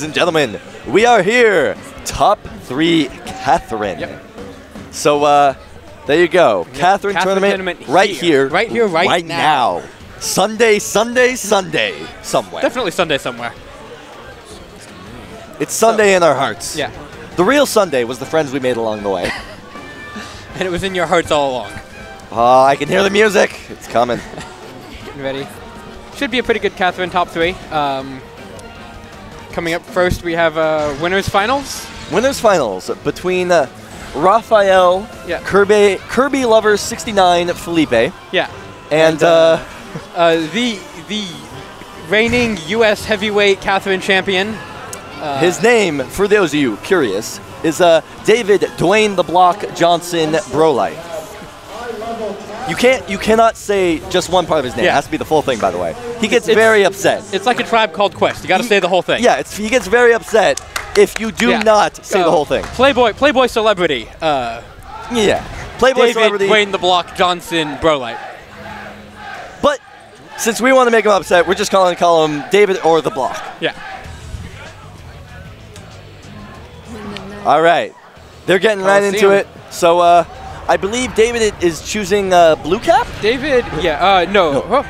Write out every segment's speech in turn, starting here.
and gentlemen, we are here. Top 3 Catherine. Yep. So, there you go. Yep. Catherine tournament right here. Right here, right now. Sunday, somewhere. Definitely Sunday somewhere. It's Sunday in our hearts. Yeah. The real Sunday was the friends we made along the way. And it was in your hearts all along. Oh, I can hear the music. It's coming. Getting ready. Should be a pretty good Catherine top 3. Coming up first, we have winners finals. Winners finals between Raphael, Kirby Lover 69, Felipe. Yeah. And the reigning U.S. heavyweight Catherine champion. His name, for those of you curious, is David Dwayne the Block Johnson Brolight. You cannot say just one part of his name. It has to be the full thing, by the way. He gets very upset. It's like a Tribe Called Quest. You got to say the whole thing. Yeah, he gets very upset if you do not say the whole thing. Playboy celebrity. Yeah. Playboy David celebrity. Dwayne the Block Johnson Brolight. But since we want to make him upset, we're just going to call him David or the Block. Yeah. All right. They're getting right into it. So, I believe David is choosing blue cap? David, no.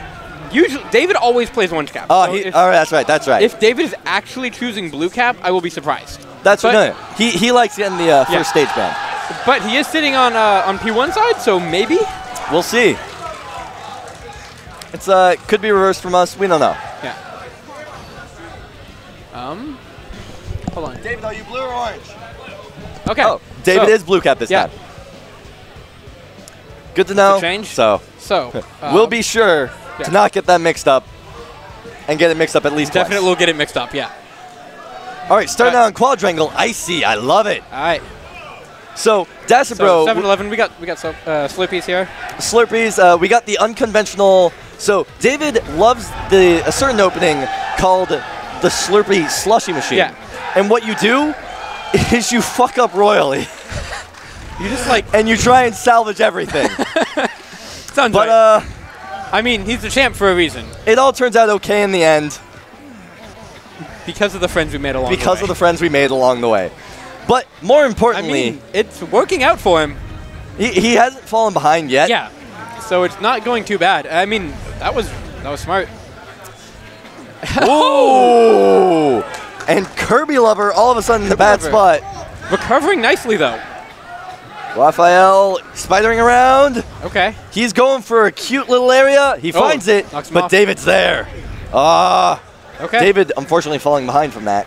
Usually, David always plays orange cap. Oh, all right, that's right. If David is actually choosing blue cap, I will be surprised. That's right. He likes getting the first stage ban. But he is sitting on P1 side, so maybe? We'll see. It's could be reversed from us. We don't know. Yeah. Hold on. David, are you blue or orange? Okay. Oh, David is blue cap this time. Good to know. Change. So we'll be sure to not get that mixed up and get it mixed up at least Definitely twice. we'll get it mixed up, yeah. All right, starting out on quadrangle, icy. I love it. All right. So, Dasabro. 7-11, we got Slurpees here. Slurpees, we got the unconventional. So, David loves a certain opening called the Slurpee slushy machine. Yeah. And what you do is you fuck up royally. You just like... And you try and salvage everything. Sounds right. I mean, he's the champ for a reason. It all turns out okay in the end. Because of the friends we made along the way. Because of the friends we made along the way. But more importantly... I mean, it's working out for him. He hasn't fallen behind yet. Yeah. So it's not going too bad. I mean, that was smart. Ooh! And Kirby Lover all of a sudden in the bad spot. Recovering nicely, though. Raphael spidering around. Okay. He's going for a cute little area. He finds it, but David's there. Okay. David, unfortunately, falling behind from that.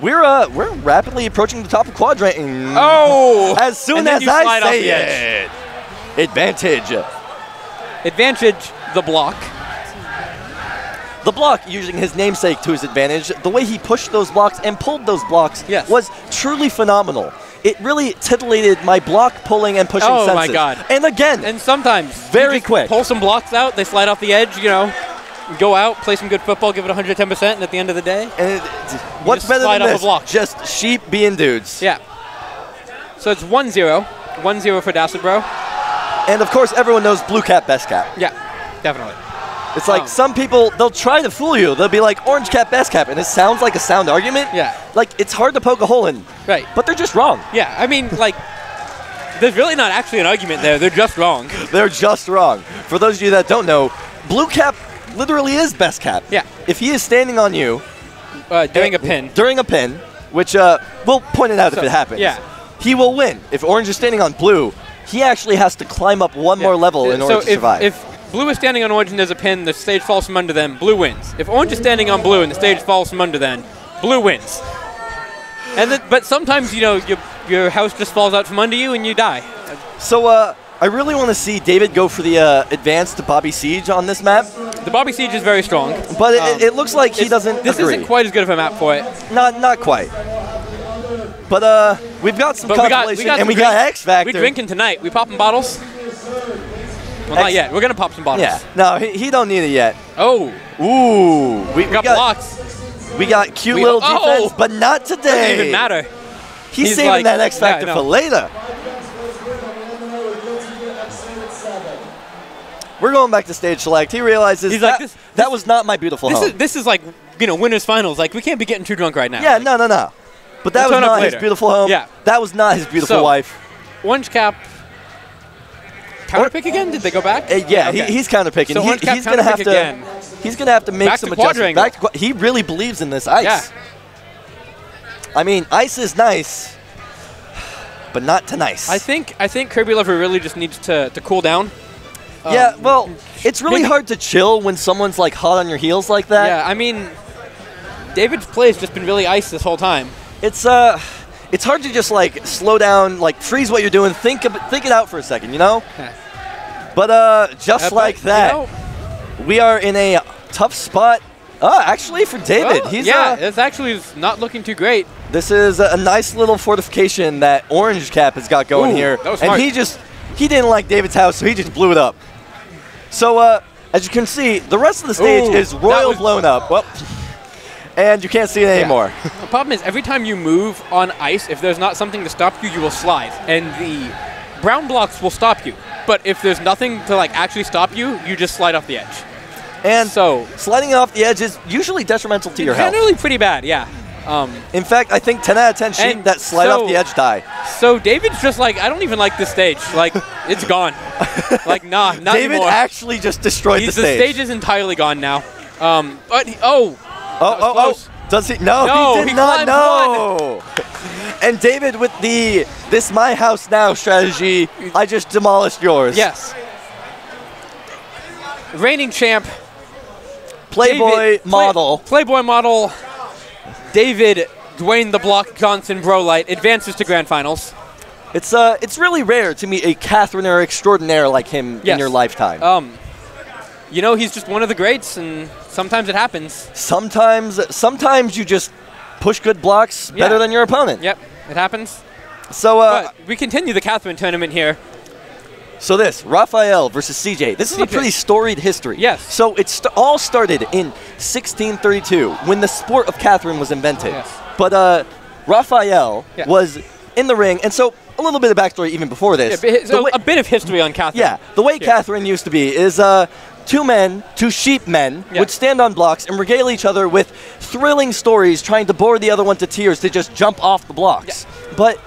We're rapidly approaching the top of quadrant. Oh! As soon as I say it. Advantage. Advantage, the Block. The Block, using his namesake to his advantage, the way he pushed those blocks and pulled those blocks was truly phenomenal. It really titillated my block pulling and pushing senses. Oh my god. And again, and sometimes very quick. Pull some blocks out, they slide off the edge, you know, go out, play some good football, give it 110%, and at the end of the day, and what's better than this? Just sheep being dudes. Yeah. So it's 1-0. 1-0 for Dasabro. And of course, everyone knows blue cap, best cap. Yeah, definitely. It's like some people, they'll try to fool you. They'll be like, orange cap, best cap. And it sounds like a sound argument. Yeah. Like, it's hard to poke a hole in. Right. But they're just wrong. Yeah, I mean, like, there's really not actually an argument there. They're just wrong. They're just wrong. For those of you that don't know, blue cap literally is best cap. Yeah. If he is standing on you. During a pin. During a pin, which we'll point it out if it happens. Yeah. He will win. If orange is standing on blue, he actually has to climb up one more level in order to survive. If blue is standing on orange and there's a pin, the stage falls from under them, blue wins. If orange is standing on blue and the stage falls from under them, blue wins. And but sometimes, you know, your house just falls out from under you and you die. So I really want to see David go for the advanced Bobby Siege on this map. The Bobby Siege is very strong. But it looks like he doesn't This agree. isn't quite as good of a map for it. Not quite. But we've got some consolation, and we got X Factor. We're drinking tonight. We popping bottles? Well, not yet. We're going to pop some bottles. Yeah. No, he don't need it yet. Oh. Ooh. We got blocks. We got cute little defense, but not today. Doesn't even matter. He's saving like, that X Factor for later. We're going back to stage select. He realizes that was not my beautiful home. This is like winners finals. Like, we can't be getting too drunk right now. Yeah, no. But that was not his beautiful home. Yeah. That was not his beautiful wife. Orange Cap. Counterpick again? Did they go back? Yeah, okay. He's counterpicking. So He's going to have to. Again. He's going to have to make some adjustments. He really believes in this ice. Yeah. I mean, ice is nice, but not too nice. I think Kirby Lover really just needs to cool down. Yeah, well, it's really hard to chill when someone's like hot on your heels like that. Yeah, I mean, David's play has just been really ice this whole time. It's hard to just like slow down, like freeze what you're doing, think it out for a second, you know? But just like that, we are in a tough spot. Actually, for David, it's actually not looking too great. This is a nice little fortification that Orange Cap has got going here, that was and smart. he didn't like David's house, so he just blew it up. So as you can see, the rest of the stage is blown up. Well, and you can't see it anymore. The problem is every time you move on ice, if there's not something to stop you, you will slide, and the brown blocks will stop you. But if there's nothing to like actually stop you, you just slide off the edge. And so sliding off the edge is usually detrimental to your health. Generally pretty bad, yeah. In fact, I think 10 out of 10 sheep that slide off the edge die. So David's just like, I don't even like this stage. Like, it's gone. Like, nah, not David anymore. actually just destroyed the stage. The stage is entirely gone now. But Does he? No, he did not know. And David with this my house now strategy, I just demolished yours. Yes. Reigning champ. Playboy model. Playboy model. David Dwayne the Block Johnson Brolight advances to grand finals. It's really rare to meet a Catheriner extraordinaire like him in your lifetime. He's just one of the greats, and sometimes it happens. Sometimes you just push good blocks better than your opponent. Yep, it happens. So but we continue the Catherine tournament here. So Raphael versus CJ. This is a pretty storied history. Yes. So it all started in 1632 when the sport of Catherine was invented. Yes. But Raphael was in the ring, and so a little bit of backstory even before this. Yeah, a bit of history on Catherine. Yeah, the way Catherine used to be is two sheep men would stand on blocks and regale each other with thrilling stories, trying to bore the other one to tears to just jump off the blocks. Yeah. But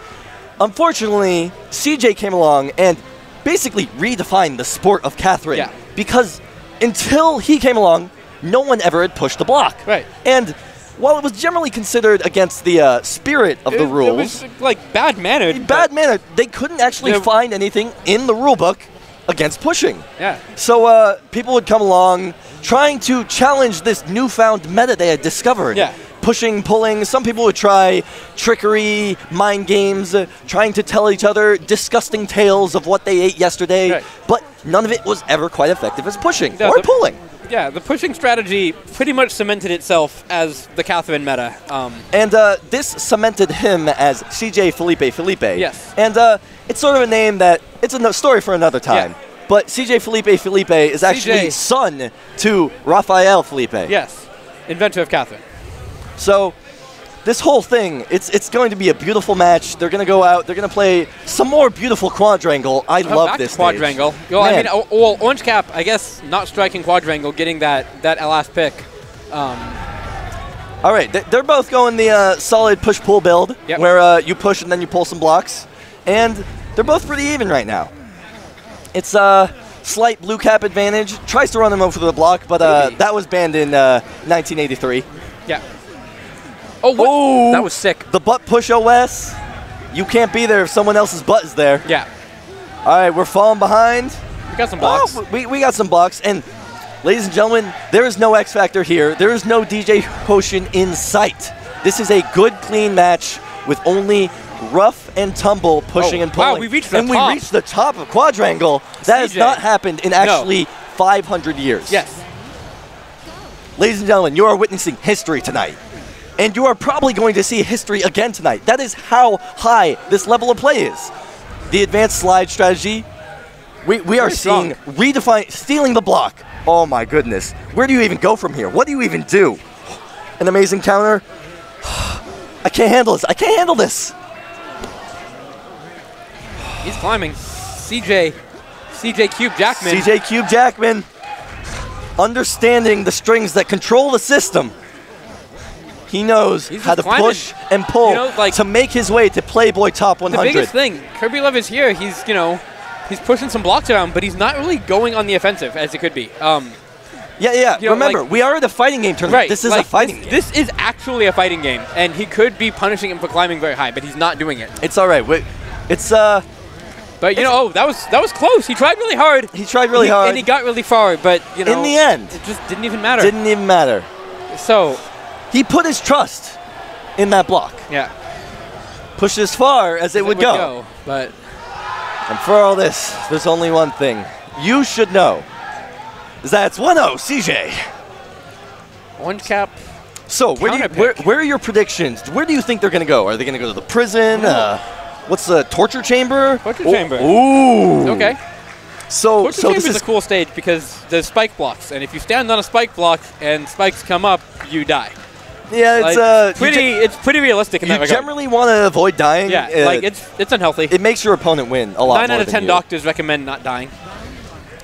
unfortunately, CJ came along and basically redefined the sport of Catherine because until he came along, no one ever had pushed the block. Right. And while it was generally considered against the spirit of the rules, it was like bad mannered. They couldn't actually find anything in the rule book against pushing. Yeah. So people would come along trying to challenge this newfound meta they had discovered. Yeah. Pushing, pulling. Some people would try trickery, mind games, trying to tell each other disgusting tales of what they ate yesterday. Right. But none of it was ever quite effective as pushing or pulling. Yeah, the pushing strategy pretty much cemented itself as the Catherine meta. And this cemented him as CJ Felipe. Yes. And it's sort of a name that, it's a story for another time. Yeah. But CJ Felipe is actually son to Raphael Felipe. Yes, inventor of Catherine. So this whole thing, it's going to be a beautiful match. They're going to go out. They're going to play some more beautiful quadrangle. I love this quadrangle. Well, I mean, Orange Cap, I guess, not striking quadrangle, getting that last pick. All right, they're both going the solid push-pull build, where you push and then you pull some blocks. And they're both pretty even right now. It's a slight blue cap advantage. Tries to run him over the block, but that was banned in 1983. Yeah. Oh, that was sick. The butt push OS. You can't be there if someone else's butt is there. Yeah. All right, we're falling behind. We got some blocks. We got some blocks. And ladies and gentlemen, there is no X Factor here. There is no DJ Potion in sight. This is a good, clean match with only rough and tumble pushing and pulling. Wow, we reached the top. And we reached the top of quadrangle. That has not happened in actually 500 years. Yes. Ladies and gentlemen, you are witnessing history tonight. And you are probably going to see history again tonight. That is how high this level of play is. The advanced slide strategy, we are seeing stealing the block. Oh my goodness. Where do you even go from here? What do you even do? An amazing counter. I can't handle this. I can't handle this. He's climbing. CJ Cube Jackman. CJ Cube Jackman. Understanding the strings that control the system. He knows He's how to just climbing. push and pull to make his way to Playboy Top 100. The biggest thing, Kirby Love is here. He's, he's pushing some blocks around, but he's not really going on the offensive as it could be. Remember, we are at a fighting game tournament. Right, This is a fighting game. This is actually a fighting game, and he could be punishing him for climbing very high, but he's not doing it. It's all right. It's But that was close. He tried really hard. He tried really hard, and he got really far. But in the end, it just didn't even matter. Didn't even matter. So he put his trust in that block. Yeah. Pushed as far as it would go. But and for all this, there's only one thing you should know. That's 1-0, CJ. Orange cap. So where are your predictions? Where do you think they're going to go? Are they going to go to the prison? What's the torture chamber? Torture chamber. Ooh. Okay. So this is a cool stage because there's spike blocks, and if you stand on a spike block and spikes come up, you die. Yeah, it's pretty realistic in that regard. You generally want to avoid dying. Yeah, it's unhealthy. It makes your opponent win a lot. 9 out of 10 doctors recommend not dying.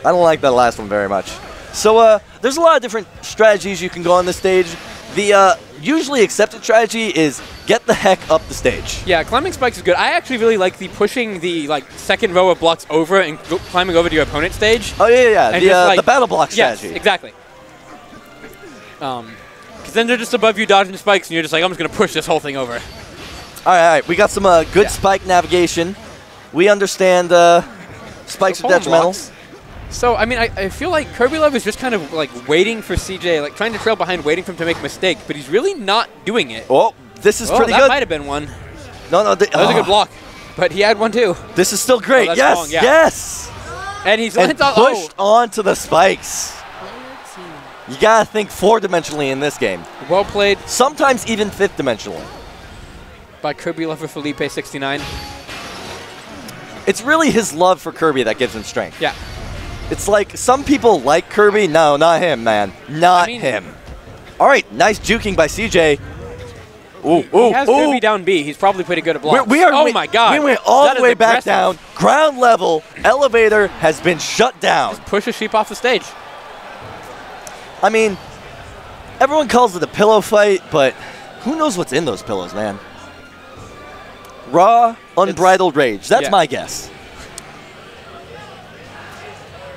I don't like that last one very much. So there's a lot of different strategies you can go on this stage. The usually accepted strategy is get the heck up the stage. Yeah, climbing spikes is good. I actually really like the pushing the second row of blocks over and climbing over to your opponent's stage. Oh yeah. The battle block strategy. Yes, exactly. Because then they're just above you dodging spikes, and you're just like, I'm just gonna push this whole thing over. All right. We got some good spike navigation. We understand spikes are detrimental. Blocks. So, I mean, I feel like Kirby Love is just kind of waiting for CJ, trying to trail behind, waiting for him to make a mistake, but he's really not doing it. Oh, this is pretty good. That might have been one. No. That was a good block, but he had one too. This is still great. Yes. And he's pushed onto the spikes. You gotta think 4-dimensionally in this game. Well played. Sometimes even 5th-dimensionally. By Kirby Love for Felipe 69. It's really his love for Kirby that gives him strength. Yeah. It's like some people like Kirby. No, not him, man. Not him. All right, nice juking by CJ. He has Kirby down B. He's probably pretty good at blocks. Oh my God. We went all the way back down. Ground level. Elevator has been shut down. Just push a sheep off the stage. I mean, everyone calls it a pillow fight, but who knows what's in those pillows, man? Raw, unbridled rage. That's my guess.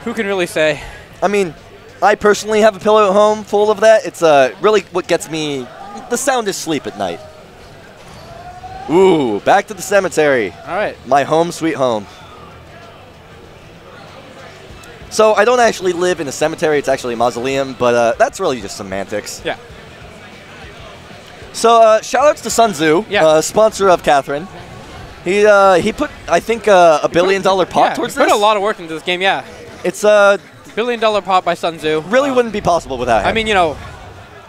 Who can really say? I mean, I personally have a pillow at home full of that. It's really what gets me the soundest sleep at night. Ooh, back to the cemetery. All right. My home sweet home. So I don't actually live in a cemetery. It's actually a mausoleum, but that's really just semantics. Yeah. So shout-outs to Sun Tzu, sponsor of Catherine. He put, I think, $1 billion pot towards this. He put a lot of work into this game, yeah. It's a $1 billion pot by Sun Tzu. Really wouldn't be possible without him. I mean, he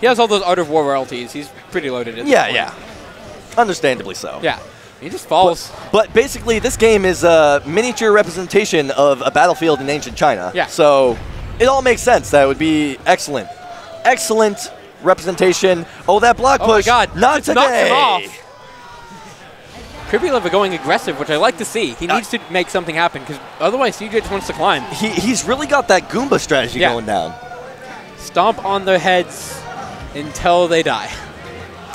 has all those Art of War royalties. He's pretty loaded at this point. Yeah. Understandably so. Yeah. He just falls. But basically, this game is a miniature representation of a battlefield in ancient China. Yeah. So it all makes sense. That would be excellent. Excellent representation. Oh, that block push. Oh, my God. Not today. Knocks him off. Kirby Love going aggressive, which I like to see. He needs to make something happen, because otherwise CJ just wants to climb. He's really got that Goomba strategy going down. Stomp on their heads until they die.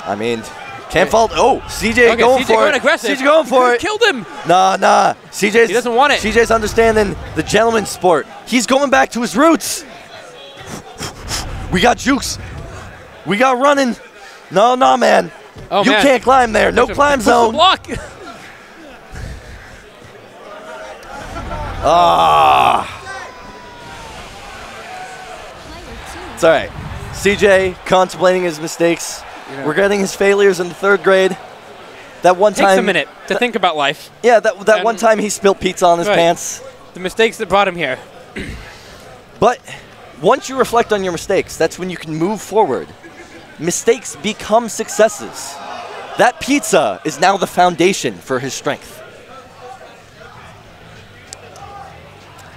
I mean, can't fault. Oh, CJ going for it. Aggressive. CJ going for it. Killed him. Nah. He doesn't want it. CJ's understanding the gentleman's sport. He's going back to his roots. We got jukes. We got running. No, man. Oh, you can't climb there. No climb zone. Block. It's all right. CJ contemplating his mistakes, regretting his failures in the 3rd grade. That one time. Takes a minute to think about life. Yeah, that one time he spilled pizza on his pants. The mistakes that brought him here. But once you reflect on your mistakes, that's when you can move forward. Mistakes become successes. That pizza is now the foundation for his strength.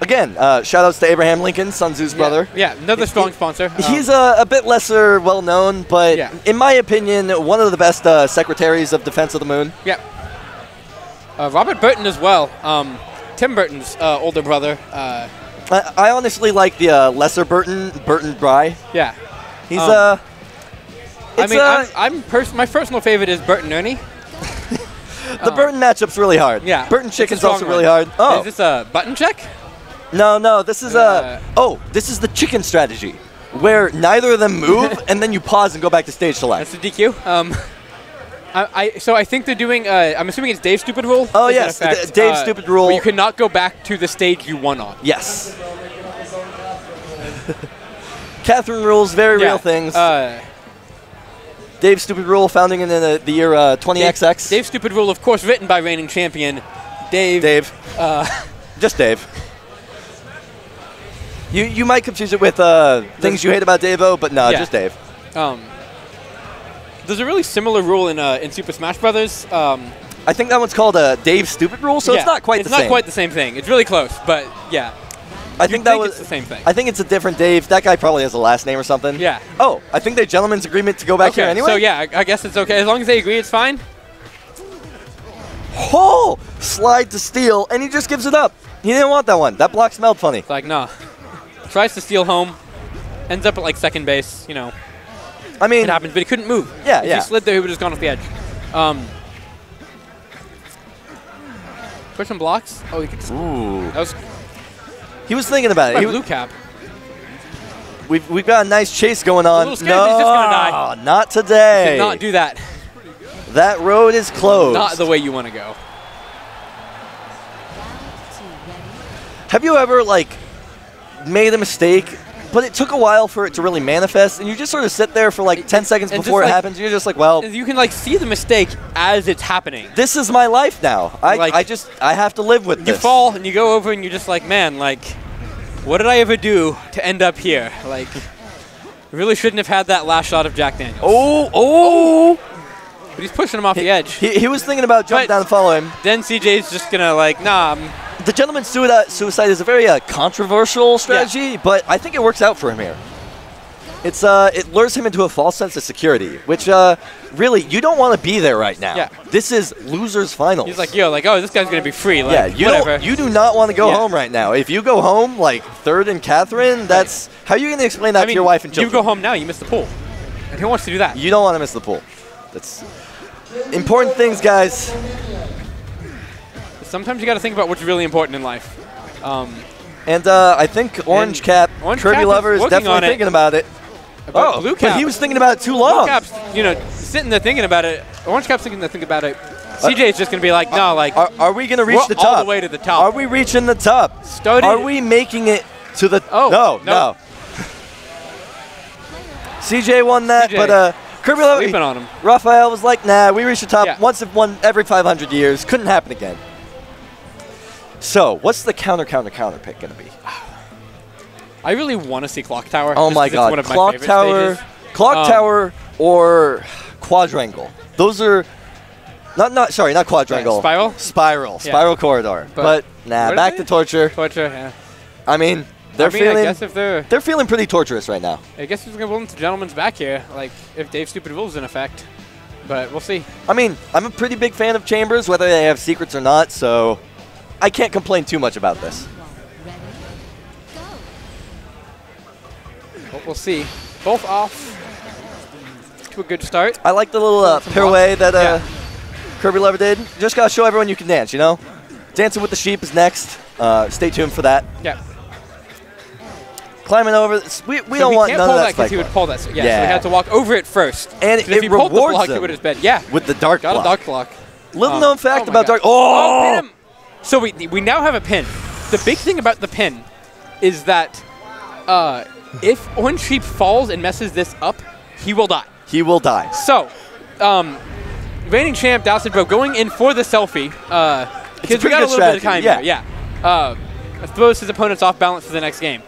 Again, shout-outs to Abraham Lincoln, Sun Tzu's brother. Yeah, another strong sponsor. He's a bit lesser well-known, but in my opinion, one of the best secretaries of Defense of the Moon. Yeah. Robert Burton as well. Tim Burton's older brother. I honestly like the lesser Burton Bry. Yeah. He's I mean, my personal favorite is Bert and Ernie. The Burton matchup's really hard. Yeah. Burton chicken's also really hard. Oh. Is this a button check? No, this is this is the chicken strategy, where neither of them move, and then you pause and go back to stage select. That's the DQ. So I think they're doing, I'm assuming it's Dave's stupid rule? Oh, yes, Dave's stupid rule. Where you cannot go back to the stage you won on. Yes. Catherine rules, very real things. Dave's stupid rule, founding in the year 20XX. Dave's stupid rule, of course, written by reigning champion Dave. Just Dave. You might confuse it with things you hate about Dave-O, but no, just Dave. There's a really similar rule in Super Smash Brothers. I think that one's called a Dave's stupid rule, so it's not quite the same. It's not quite the same thing. It's really close, but yeah. I think it's the same thing. I think it's a different Dave. That guy probably has a last name or something. Yeah. Oh, I think they're gentlemen's agreement to go back here anyway. So yeah, I guess it's okay. As long as they agree, it's fine. Oh, slide to steal, and he just gives it up. He didn't want that one. That block smelled funny. It's like, nah. Tries to steal home. Ends up at like second base, you know. I mean, it happens, but he couldn't move. Yeah, if he slid there, he would have just gone off the edge. Put some blocks. Oh, he could. Ooh. That was. He was thinking about it. Blue cap. We've got a nice chase going on. A little scared, but he's just gonna die. Not today. Did not do that. That road is closed. Not the way you want to go. Have you ever made a mistake, but it took a while for it to really manifest, and you just sort of sit there for 10 seconds before it happens, and you're just like, well... You can see the mistake as it's happening. This is my life now. I have to live with this. You fall, and you go over, and you're just like, man, what did I ever do to end up here? Really shouldn't have had that last shot of Jack Daniels. Oh! But he's pushing him off the edge. He was thinking about jumping down and follow him. Then CJ's just going to nah. The gentleman's suicide is a very controversial strategy, but I think it works out for him here. It lures him into a false sense of security, which really, you don't want to be there right now. Yeah. This is losers finals. He's like, yo, oh, this guy's going to be free. You do not want to go home right now. If you go home, third and Catherine, that's... How are you going to explain that to your wife and children? You go home now, you miss the pool. And who wants to do that? You don't want to miss the pool. That's important things, guys. Sometimes you got to think about what's really important in life. I think Orange Cap, Kirby Lover is definitely thinking about it. Blue Cap. But he was thinking about it too long. Blue Cap's, sitting there thinking about it. Orange Cap's thinking about it. CJ's just going to be like, no, Are we going to reach the top? All the way to the top. Are we reaching the top? Are we making it to the... Oh, no. CJ won that, but... Kirby Lover, sleeping on him. Raphael was like, nah, we reached the top once every 500 years. Couldn't happen again. So, what's the counter pick going to be? I really want to see Clock Tower. Oh my god, one of Clock Tower, Tower or Quadrangle. Those are not Quadrangle. Spiral Corridor. But nah, back to Torture. Torture, yeah. I mean, I guess if they're feeling pretty torturous right now. I guess it's going to go into Gentleman's back here, if Dave's stupid rule's in effect. But we'll see. I mean, I'm a pretty big fan of Chambers, whether they have secrets or not, so I can't complain too much about this. But we'll see. Both off to a good start. I like the little pirouette that Kirby Lover did. Just got to show everyone you can dance, Dancing with the Sheep is next. Stay tuned for that. Yeah. Climbing over. We don't want none of that spike. He would pull that. So he had to walk over it first. And if he pulled the block, he would have been. Yeah. With the dark block. Got a dark block. Little known fact about dark. Oh! Pin him. So we now have a pin. The big thing about the pin is that if Orange Sheep falls and messes this up, he will die. He will die. So, reigning champ Dowson Bro going in for the selfie. Because we got a little bit of time here. Yeah. Throws his opponents off balance for the next game.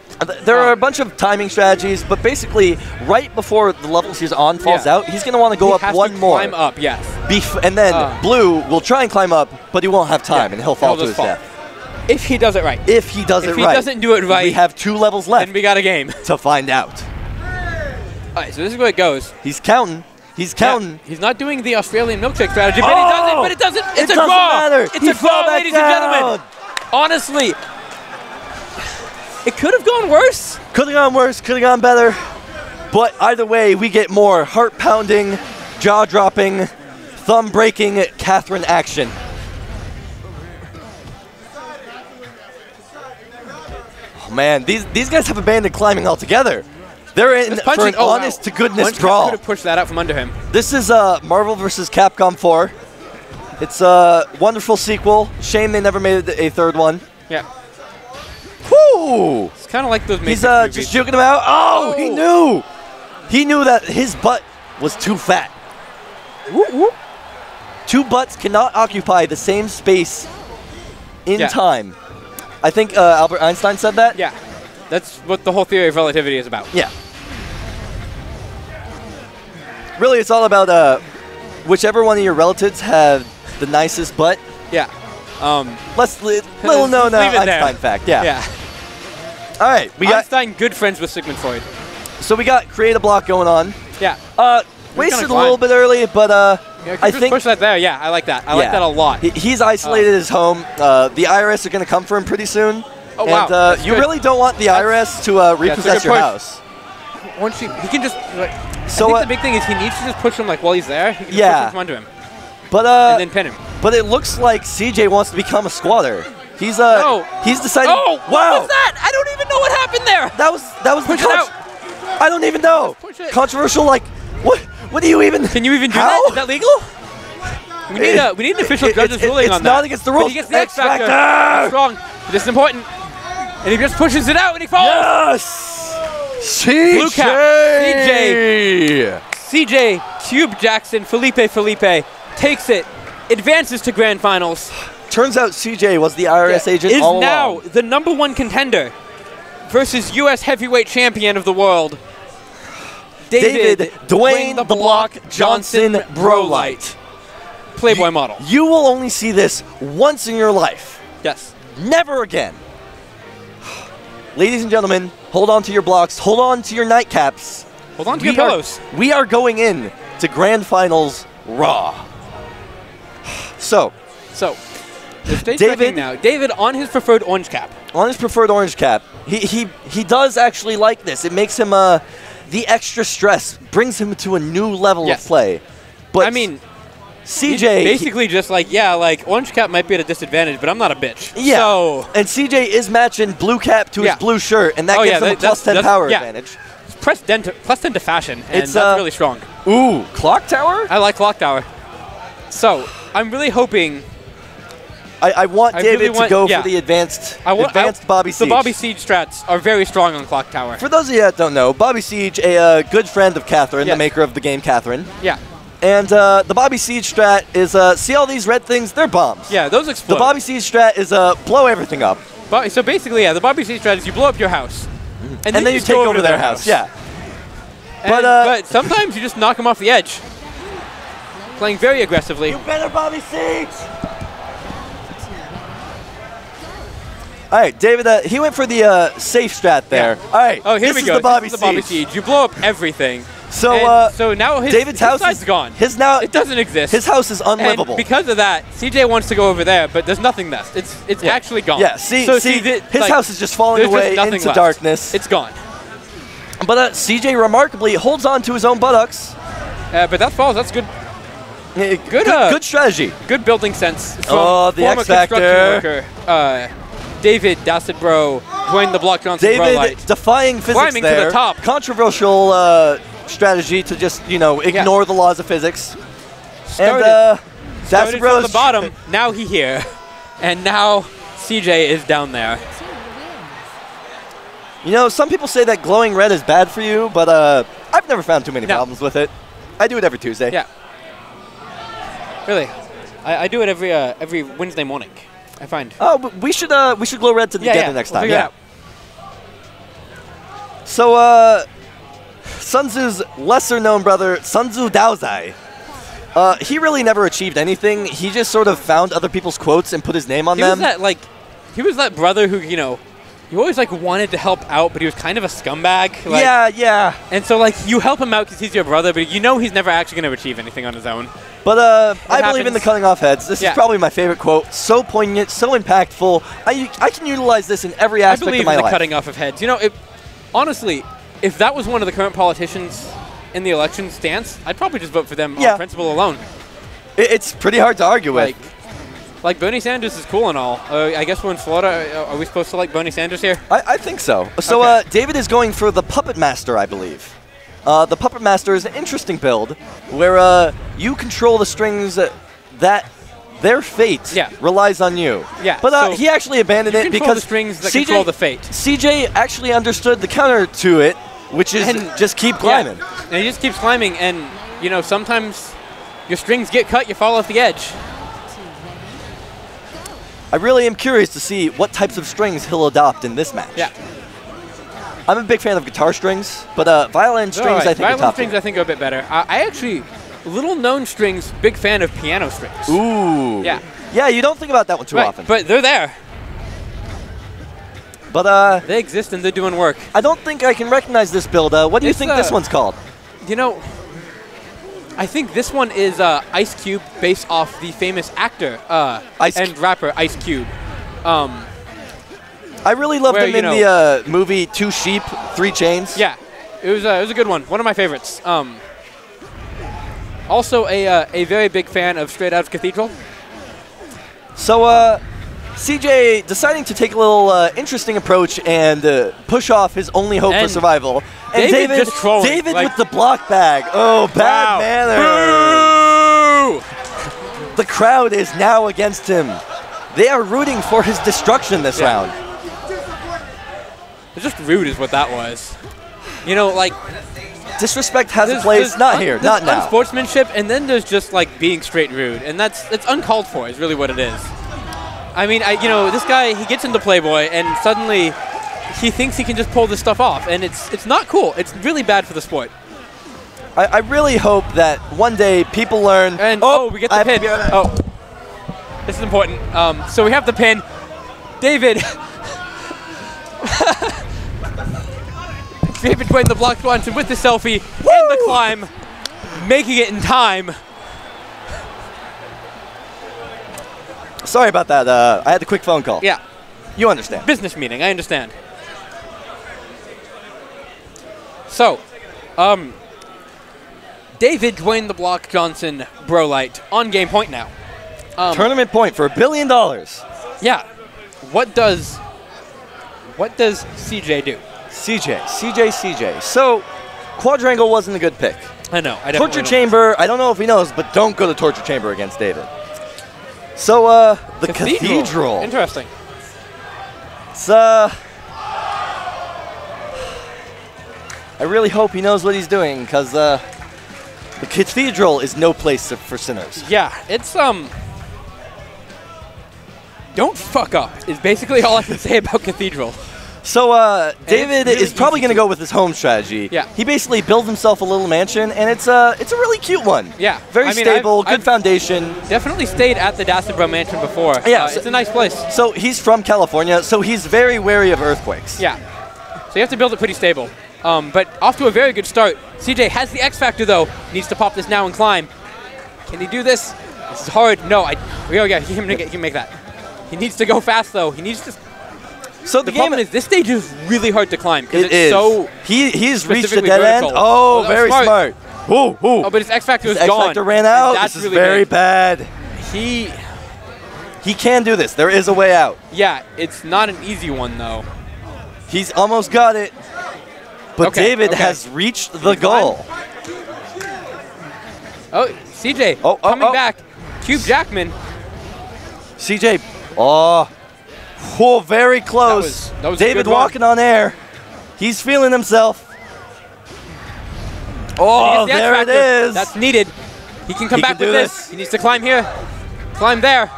There are a bunch of timing strategies, but basically, right before the levels he's on falls out, he's going to want to go up one more. Climb up, yes. And then Blue will try and climb up, but he won't have time, and he'll fall to his death. If he does it right. If he does it right. If he doesn't do it right, we have 2 levels left. Then we got a game to find out. All right, so this is where it goes. He's counting. He's counting. Yeah, he's not doing the Australian milkshake strategy, but he does it. But it doesn't. It's a draw. Matter. It's a draw, ladies and gentlemen. Honestly. It could have gone worse. Could have gone worse. Could have gone better. But either way, we get more heart-pounding, jaw-dropping, thumb-breaking Catherine action. Oh man, these guys have abandoned climbing altogether. They're in for an honest-to-goodness draw. Could have pushed that out from under him. This is Marvel vs. Capcom 4. It's a wonderful sequel. Shame they never made a third one. Yeah. Whoo! It's kind of like those He's movies. just juking him out. Oh, he knew! He knew that his butt was too fat. Whoop, whoop. Two butts cannot occupy the same space in time. I think Albert Einstein said that. Yeah. That's what the whole theory of relativity is about. Yeah. Really, it's all about whichever one of your relatives have the nicest butt. Yeah. Little known Einstein fact. Yeah. Yeah. All right. Einstein, good friends with Sigmund Freud. So we got create a block going on. Yeah. Wasted a little bit early, but I think push that there. Yeah, I like that. I like that a lot. He's isolated his home. The IRS are going to come for him pretty soon. Oh wow! And you really don't want the IRS to repossess your house. Once he can just. So I think the big thing is he needs to just push him like while he's there. He can just push him from under him. But and then pin him. But it looks like CJ wants to become a squatter. He's he's deciding. Oh wow! What was that? I don't even know what happened there. That was push it out. I don't even know. Push it. Controversial. Like what? What do you even? Can you even do that? Is that legal? We need an official judge's ruling on that. It's not against the rules. But he gets the X Factor. It's strong. This is important. And he just pushes it out and he falls. Yes. CJ. Blue cap. CJ. Cube Jackson. Felipe takes it. Advances to grand finals. Turns out CJ was the IRS agent all along. Is now the #1 contender versus U.S. heavyweight champion of the world, David Dwayne the Block Johnson Brolight. Playboy model. You will only see this once in your life. Yes. Never again. Ladies and gentlemen, hold on to your blocks. Hold on to your nightcaps. Hold on to your pillows. We are going in to Grand Finals Raw. So the stage David now. David on his preferred orange cap. On his preferred orange cap. He does actually like this. It makes him the extra stress brings him to a new level of play. But I mean, CJ basically just like orange cap might be at a disadvantage, but I'm not a bitch. Yeah. So, and CJ is matching blue cap to his blue shirt, and that gives him a plus 10 power advantage. It's plus 10 to fashion, and that's really strong. Ooh, clock tower? I like clock tower. So I'm really hoping. I want David to go for the advanced Bobby Siege. The Bobby Siege strats are very strong on Clock Tower. For those of you that don't know, Bobby Siege, a good friend of Catherine, the maker of the game Catherine. Yeah. And the Bobby Siege strat is, see all these red things? They're bombs. Yeah, those explode. The Bobby Siege strat is blow everything up. So basically, the Bobby Siege strat is you blow up your house. And then you take over their house. Yeah. But sometimes you just knock them off the edge. Playing very aggressively. You better Bobby Siege! All right, David, he went for the safe strat there. Yeah. All right, here we go. This is the Bobby Siege. You blow up everything. So now David's house is gone. It doesn't exist. His house is unlivable. And because of that, CJ wants to go over there, but there's nothing left. It's actually gone. Yeah, his house is just falling away into darkness. It's gone. But CJ remarkably holds on to his own buttocks. But that falls. That's good. Good strategy. Good building sense. From the X Factor. David Dacid Bro, Dwayne the Block Johnson David defying physics climbing there. to the top. Controversial strategy to just ignore the laws of physics. Started Dacid from the bottom. Now he here, and now CJ is down there. Some people say that glowing red is bad for you, but I've never found too many problems with it. I do it every Tuesday. Yeah. Really, I do it every Wednesday morning. I find. Oh, but we should glow red together next time. Yeah. So Sun Tzu's lesser known brother, Sun Tzu Daozai, he really never achieved anything. He just sort of found other people's quotes and put his name on them. He was that brother who you always wanted to help out, but he was kind of a scumbag. Yeah. And so you help him out because he's your brother, but he's never actually going to achieve anything on his own. But I believe in the cutting off heads. This is probably my favorite quote. So poignant, so impactful. I can utilize this in every aspect of my life. I believe in the cutting off of heads. Honestly, if that was one of the current politicians in the election stance, I'd probably just vote for them on principle alone. It's pretty hard to argue with. Like Bernie Sanders is cool and all. I guess we're in Florida. Are we supposed to like Bernie Sanders here? I think so. So Okay. David is going for the Puppet Master, I believe. The Puppet Master is an interesting build where you control the strings that their fate relies on you. Yeah, But so he actually abandoned you it control because the strings that control the fate. CJ actually understood the counter to it, which is just keep climbing. Yeah. And he just keeps climbing, and you know sometimes your strings get cut, you fall off the edge. I really am curious to see what types of strings he'll adopt in this match. Yeah. I'm a big fan of guitar strings, but violin strings I think are violin top strings tier. I think are a bit better. I actually, little known strings, big fan of piano strings. Ooh. Yeah. Yeah, you don't think about that one too often. But they're there. But they exist and they're doing work. I don't think I can recognize this build. What do you think this one's called? You know, I think this one is Ice Cube, based off the famous actor and rapper Ice Cube. I really loved him in the movie Two Sheep, Three Chains. Yeah, it was a good one. One of my favorites. Also a very big fan of Straight Outta Cathedral. So CJ deciding to take a little interesting approach and push off his only hope for survival. And David just trolling, David with the block bag. Oh, bad manners. The crowd is now against him. They are rooting for his destruction this round. It's just rude is what that was. You know, like... Disrespect has a place, not here, not now. Unsportsmanship, and then there's just, like, being straight rude. And it's uncalled for is really what it is. I mean, you know, this guy, he gets into Playboy, and suddenly he thinks he can just pull this stuff off. And it's not cool. It's really bad for the sport. I really hope that one day people learn... And, we get the pin. Oh, this is important. So we have the pin. David... David Dwayne the Block Johnson with the selfie and the climb, making it in time. Sorry about that. I had a quick phone call. Yeah. You understand. Business meeting, I understand. So, David Dwayne the Block Johnson Brolight on game point now. Tournament point for $1 billion. Yeah. What does CJ do? CJ. So, Quadrangle wasn't a good pick. I know. Torture Chamber, I don't know if he knows, but don't go to Torture Chamber against David. So, the Cathedral. Interesting. It's, I really hope he knows what he's doing, because, the Cathedral is no place for sinners. Yeah, it's, don't fuck up is basically all I can say about Cathedral. So David really is probably going to go with his home strategy. Yeah. He basically builds himself a little mansion, and it's a really cute one. Yeah. Very stable, good foundation. Definitely stayed at the Dasabro Mansion before. Yeah. It's a nice place. So he's from California, so he's very wary of earthquakes. Yeah. So you have to build it pretty stable. But off to a very good start. CJ has the X Factor, though. Needs to pop this now and climb. Can he do this? This is hard. No, he can make that. He needs to go fast, though. He needs to... So the problem is this stage is really hard to climb because it's so he's reached the dead end. vertical. Oh, very smart. Ooh. Oh, but his X Factor is gone. X Factor ran out. That's this is really very big. bad. He can do this. There is a way out. Yeah, it's not an easy one though. He's almost got it. But David has reached the goal. Oh, CJ coming back. Cube Jackman. CJ. Oh, very close. That was David walking on air. He's feeling himself. Oh, there it is. That's needed. He can come back with this. He needs to climb here. Climb there.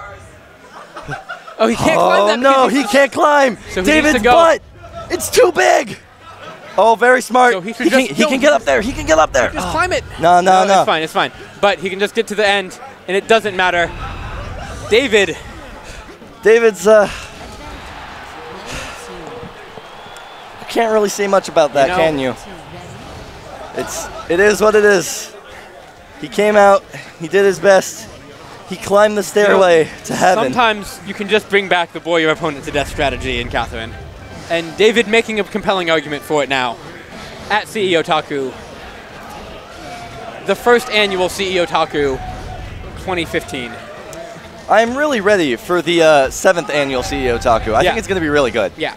Oh, he can't climb that. Oh, no, he can't climb. So David's butt. It's too big. Oh, very smart. So he can get up there. He can get up there. Just climb it. No. It's fine. But he can just get to the end, and it doesn't matter. David's, I can't really say much about that, can you? It is what it is. He came out, he did his best. He climbed the stairway to heaven. Sometimes you can just bring back the bore your opponent to death strategy in Catherine. And David making a compelling argument for it now. at CEOtaku. The first annual CEOtaku 2015. I'm really ready for the 7th annual CEOtaku. I think it's going to be really good. Yeah.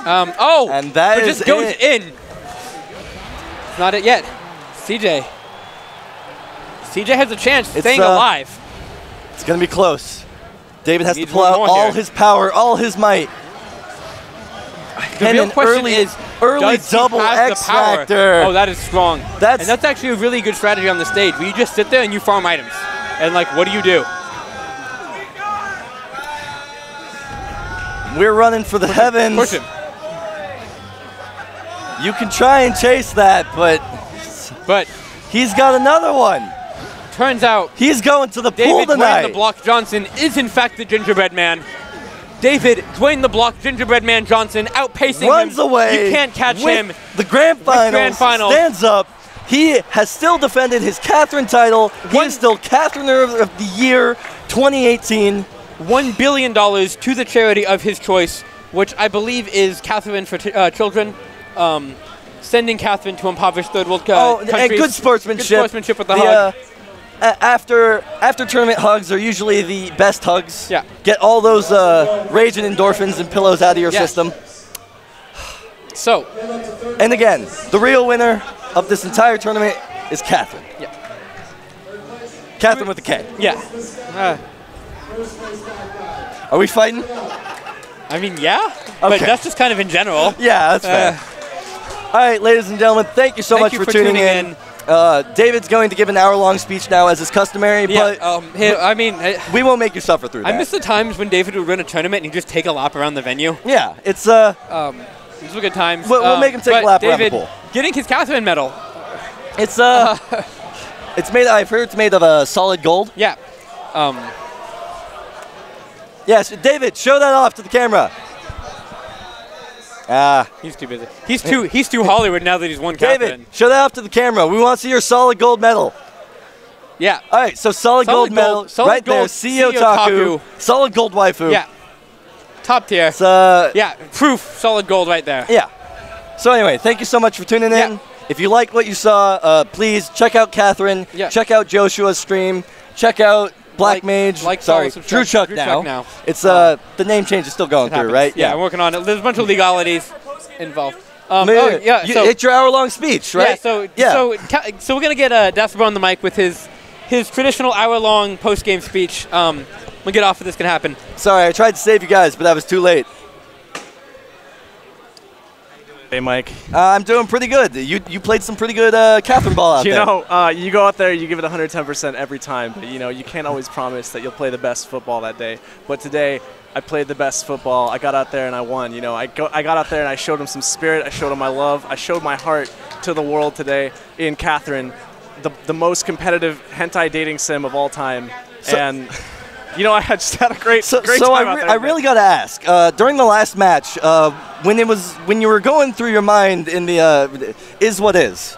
And that just goes in. Not it yet. CJ. CJ has a chance staying alive. It's going to be close. David has to pull out all his power, all his might. The real question is, early double X Factor. Oh, that is strong. And that's actually a really good strategy on the stage, where you just sit there and you farm items. And, like, what do you do? We're running for the heavens. Push him. You can try and chase that, but he's got another one. Turns out he's going to the pool tonight. David Dwayne the Block Johnson is in fact the Gingerbread Man. David Dwayne the Block Gingerbread Man Johnson outpacing him. Runs away. You can't catch him. The grand final stands up. He has still defended his Catherine title. He is still Catherine of the Year 2018. $1 billion to the charity of his choice, which I believe is Catherine for Children. Sending Catherine to impoverished third world countries. And good sportsmanship. Good sportsmanship with the hug. After tournament hugs are usually the best hugs. Yeah. Get all those raging endorphins and pillows out of your system. So. And again, the real winner of this entire tournament is Catherine. Yeah. Catherine with a K. Yeah. Are we fighting? I mean, yeah. Okay. But that's just kind of in general. Yeah, that's fair. All right, ladies and gentlemen, thank you so much for tuning in. David's going to give an hour-long speech now, as is customary, but we won't make you suffer through that. I miss the times when David would run a tournament and he'd just take a lap around the venue. Yeah, it's these were good times. We'll make him take a lap around the pool. Getting his Catherine medal. It's it's made. I've heard it's made of solid gold. Yeah. Yes, David, show that off to the camera. He's too busy. He's too Hollywood now that he's won Catherine. David, show that off to the camera. We want to see your solid gold medal. Yeah. All right, so solid gold medal right there. CEOtaku. Solid gold waifu. Yeah. Top tier. Yeah, proof solid gold right there. Yeah. So anyway, thank you so much for tuning in. If you like what you saw, please check out Catherine. Yeah. Check out Joshua's stream. Check out Black Mage. Drew Chuck now. It's the name change is still going through, right? Yeah, I'm working on it. There's a bunch of legalities involved. So it's your hour-long speech, right? So we're gonna get Dasper on the mic with his traditional hour-long post-game speech. We'll get off of this. Can happen. Sorry, I tried to save you guys, but I was too late. Hey, Mike. I'm doing pretty good. You played some pretty good Catherine ball out there. You know, you go out there, you give it 110% every time, but you can't always promise that you'll play the best football that day. But today, I played the best football. I got out there and I won. I got out there and I showed him some spirit. I showed him my love. I showed my heart to the world today in Catherine, the most competitive hentai dating sim of all time. And I just had a great time out there. I really got to ask, during the last match, when you were going through your mind in the is what is.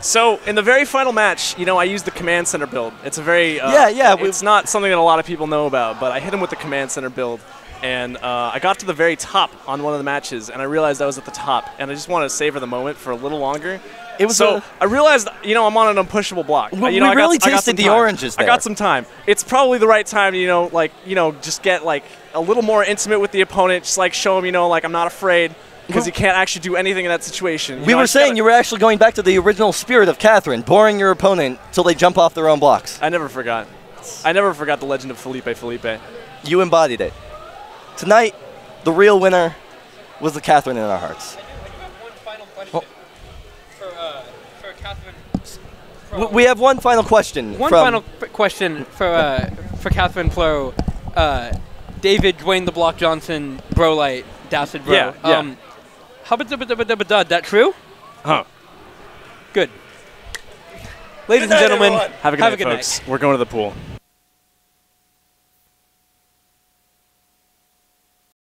So in the very final match, I used the command center build. It's a very it's not something that a lot of people know about, but I hit him with the command center build, and I got to the very top on one of the matches, and I realized I was at the top, and I just wanted to savor the moment for a little longer. I realized, I'm on an unpushable block. We really tasted the oranges there. I got some time. It's probably the right time to, just get, a little more intimate with the opponent, just, show him, I'm not afraid, because you can't actually do anything in that situation. We were saying you were actually going back to the original spirit of Catherine, boring your opponent till they jump off their own blocks. I never forgot. I never forgot the legend of Felipe. You embodied it. Tonight, the real winner was the Catherine in our hearts. One final question for Catherine. We have one final question. One final question for Catherine Flo, David Dwayne the Block Johnson, Brolight, Dacid Bro. Yeah. That true? Huh. Good. Ladies and gentlemen, have a good night, folks. We're going to the pool.